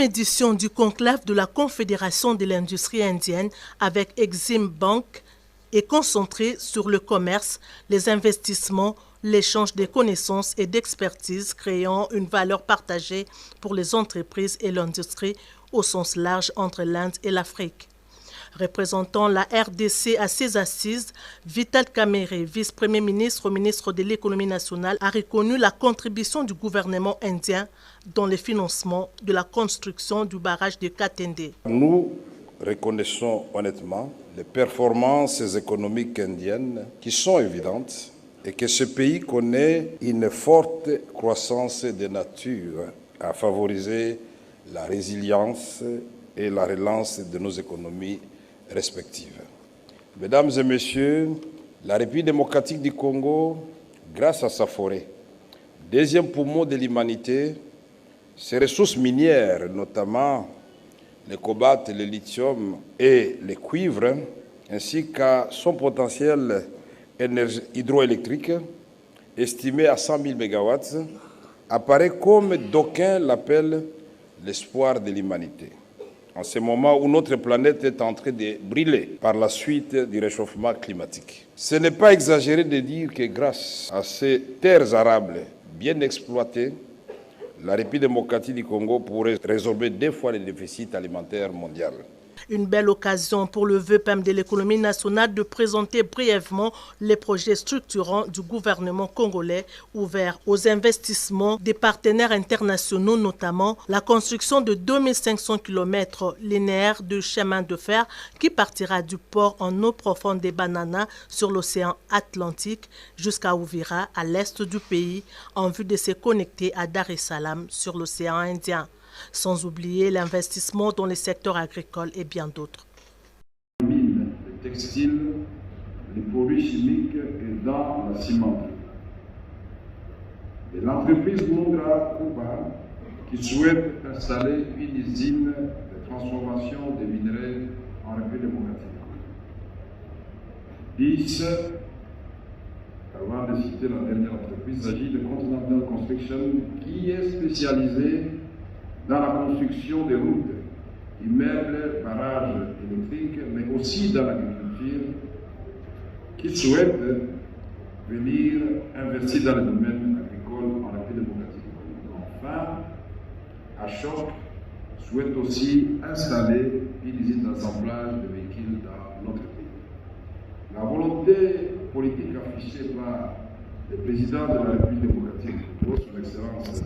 édition du conclave de la Confédération de l'industrie indienne avec Exim Bank est concentrée sur le commerce, les investissements, l'échange de connaissances et d'expertise créant une valeur partagée pour les entreprises et l'industrie au sens large entre l'Inde et l'Afrique. Représentant la RDC à ses assises, Vital Kamere, vice-premier ministre au ministre de l'économie nationale, a reconnu la contribution du gouvernement indien dans le financement de la construction du barrage de Katende. Nous reconnaissons honnêtement les performances économiques indiennes qui sont évidentes et que ce pays connaît une forte croissance de nature à favoriser la résilience et la relance de nos économies respectives. Mesdames et messieurs, la République démocratique du Congo, grâce à sa forêt, deuxième poumon de l'humanité, ses ressources minières, notamment le cobalt, le lithium et le cuivre, ainsi qu'à son potentiel hydroélectrique, estimé à 100 000 MW, apparaît comme d'aucuns l'appellent l'espoir de l'humanité. En ce moment où notre planète est en train de brûler par la suite du réchauffement climatique. Ce n'est pas exagéré de dire que grâce à ces terres arables bien exploitées, la République démocratique du Congo pourrait résorber 2 fois le déficit alimentaire mondial. Une belle occasion pour le VPM de l'économie nationale de présenter brièvement les projets structurants du gouvernement congolais ouverts aux investissements des partenaires internationaux, notamment la construction de 2500 km linéaires de chemin de fer qui partira du port en eau profonde des Bananas sur l'océan Atlantique jusqu'à Uvira à l'est du pays en vue de se connecter à Dar es Salaam sur l'océan Indien. Sans oublier l'investissement dans les secteurs agricoles et bien d'autres. Les mines, les textiles, les produits chimiques et dans la cimenterie. Et l'entreprise Mondra Kuba qui souhaite installer une usine de transformation des minerais en République démocratique. 10. Avant de citer la dernière entreprise, il s'agit de Continental Construction qui est spécialisée dans la construction des routes, immeubles, barrages électriques, mais aussi dans l'agriculture, qui souhaitent venir investir dans le domaine agricole en République démocratique. Enfin, Ashok souhaite aussi installer une usine d'assemblage de véhicules dans notre pays. La volonté politique affichée par le président de la République démocratique, son Excellence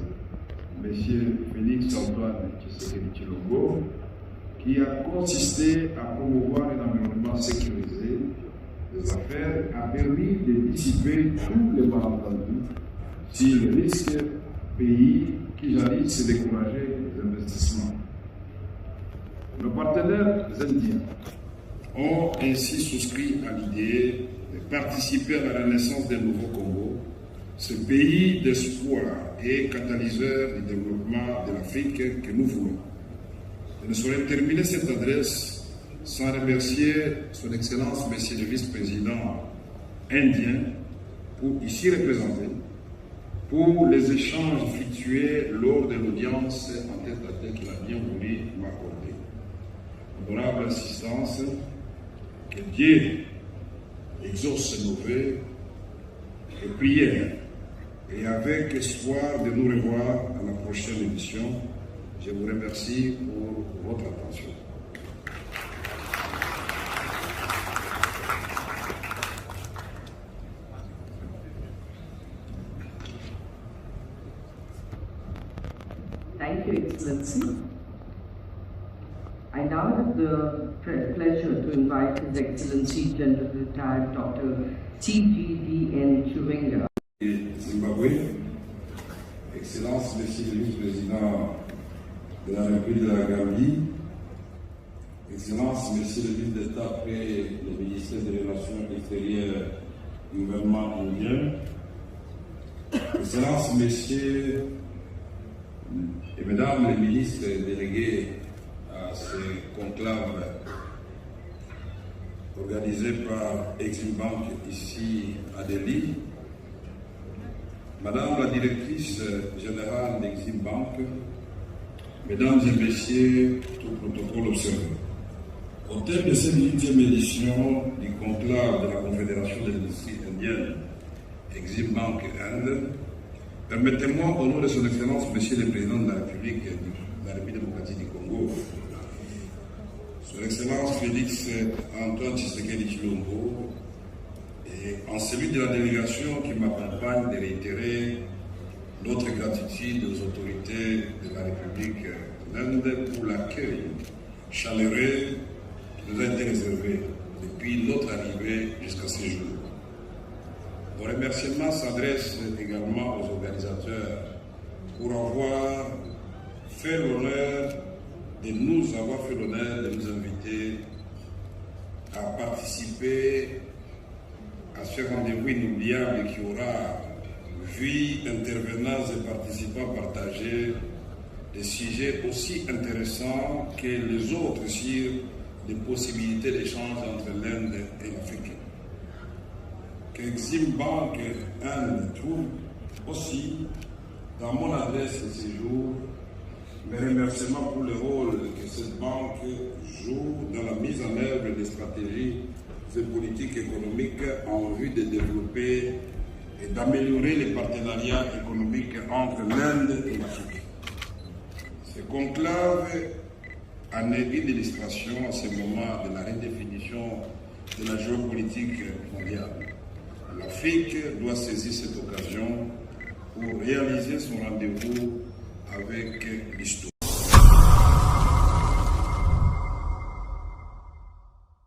Monsieur Félix Antoine Tshisekedi Tshilombo, qui a consisté à promouvoir un environnement sécurisé des affaires, a permis de dissiper tous les malentendus sur les risques pays qui jadis se décourageaient des investissements. Nos partenaires indiens ont ainsi souscrit à l'idée de participer à la naissance d'un nouveau Congo, ce pays d'espoir et catalyseur du développement de l'Afrique que nous voulons. Je ne saurais terminer cette adresse sans remercier son Excellence, Monsieur le Vice-président indien, pour ici représenté, pour les échanges effectués lors de l'audience en tête-à-tête qu'il a bien voulu m'accorder. Honorable assistance, que Dieu exauce nos vœux et prières. Et avec espoir de nous revoir à la prochaine émission, je vous remercie pour votre attention. Thank you, Excellency. I now have the pleasure to invite His Excellency General Retired Dr. T.G.D.N. Chiwenga. Zimbabwe, Excellence, Monsieur le Vice-président de la République de la Gambie, Excellence, Monsieur le Ministre d'État près le ministère des Relations extérieures du gouvernement indien, Excellence, Messieurs et Mesdames les ministres délégués à ce conclave organisé par Exim Bank ici à Delhi, Madame la directrice générale d'Exim Bank, Mesdames et messieurs, tout protocole observé. Au terme de cette 8e édition du conclave de la Confédération de l'industrie indienne, Exim Bank Inde, permettez-moi, au nom de son Excellence, Monsieur le Président de la République démocratique du Congo, son Excellence Félix Antoine Tshisekedi Tshilombo, et en celui de la délégation qui m'accompagne, de réitérer notre gratitude aux autorités de la République d'Inde pour l'accueil chaleureux qui nous a été réservé depuis notre arrivée jusqu'à ce jour. Mon remerciement s'adresse également aux organisateurs pour avoir fait l'honneur de nous inviter à participer à ce rendez-vous inoubliable qui aura vu intervenants et participants partager des sujets aussi intéressants que les autres sur les possibilités d'échange entre l'Inde et l'Afrique. Qu'Exim Bank Inde trouve aussi dans mon adresse de séjour mes remerciements pour le rôle que cette banque joue dans la mise en œuvre des stratégies et politiques économiques en vue de développer et d'améliorer les partenariats économiques entre l'Inde et l'Afrique. Ce conclave en est une illustration à ce moment de la redéfinition de la géopolitique mondiale. L'Afrique doit saisir cette occasion pour réaliser son rendez-vous avec l'histoire.